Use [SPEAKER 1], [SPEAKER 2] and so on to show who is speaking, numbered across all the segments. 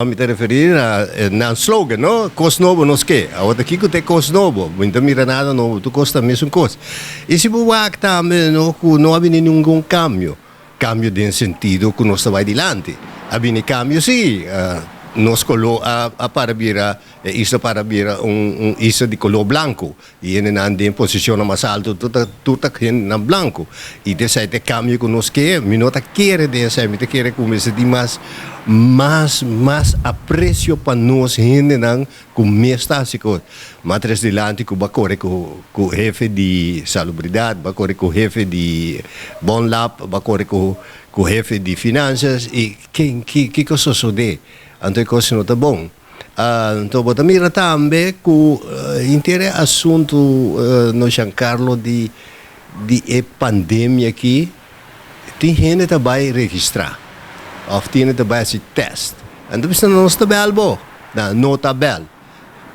[SPEAKER 1] Mi te referir na slogan, no? Cost novo nos que. Agora aqui que tem cost novo. Muita mira nada novo, tu custa mesmo cost. E se você também não há nenhum cambio. Cambio de sentido que nós vai adiante. Há cambio sim. Nós colo a para vira isso para vira isso de color branco e ele anda em posição mais alta tudo na branco e desse aí cambio que nós quer minota quer desse aí quer começar de mais aprecio para nós gente não começa assim com mas delante com bacore com jefe de salubridade bacore com jefe de Bon Lab bacore com jefe de finanças e que coisa sucede. Então, coisa não está bom. Então, bota mira também que interesse assunto no São Carlos de pandemia aqui, tem gente que vai registrar, ou tem gente que vai se teste. Então, você não está bem, não está bem.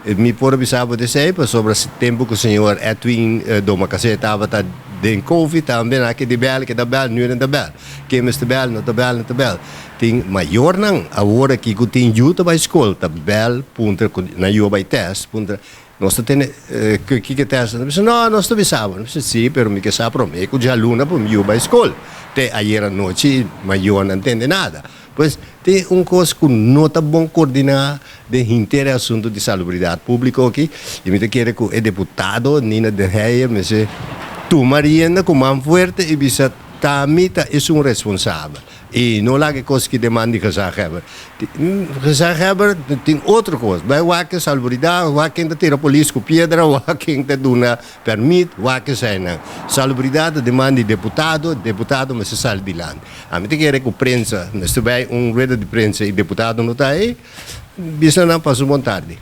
[SPEAKER 1] Me pode avisar para você, sobre esse tempo que o senhor Edwin Domacase estava de Covid, também aqui de bel, que da bel, não é da bel. Que é de bel, não da bel, não da bel. Tem maior não, agora que tem ajuda para a escola, tá bel, ponto, na eu vai teste, ponto. Nós temos que teste, não, nós estamos sabendo, sim, pero me que sabe para mim, que já aluna para eu vai escola. Até ayer à noite, maior não entende nada. Pois tem coisa que não está bom coordenar de interesse assunto de salubridade pública aqui. E me quer que o deputado Nina de Heyer me diz, tu Mariana com mão forte e bisa tamita é responsável. E não lá que coisa que demanda que já tem outra coisa. Vai lá que salubridade, lá que ainda tira a polícia com pedra, lá que ainda dá permite, lá que sai não. Salubridade demanda de deputado mas se sai de lá. A mim te quer que a prensa, se tiver rede de prensa e deputado não está aí, bisa não passou boa tarde.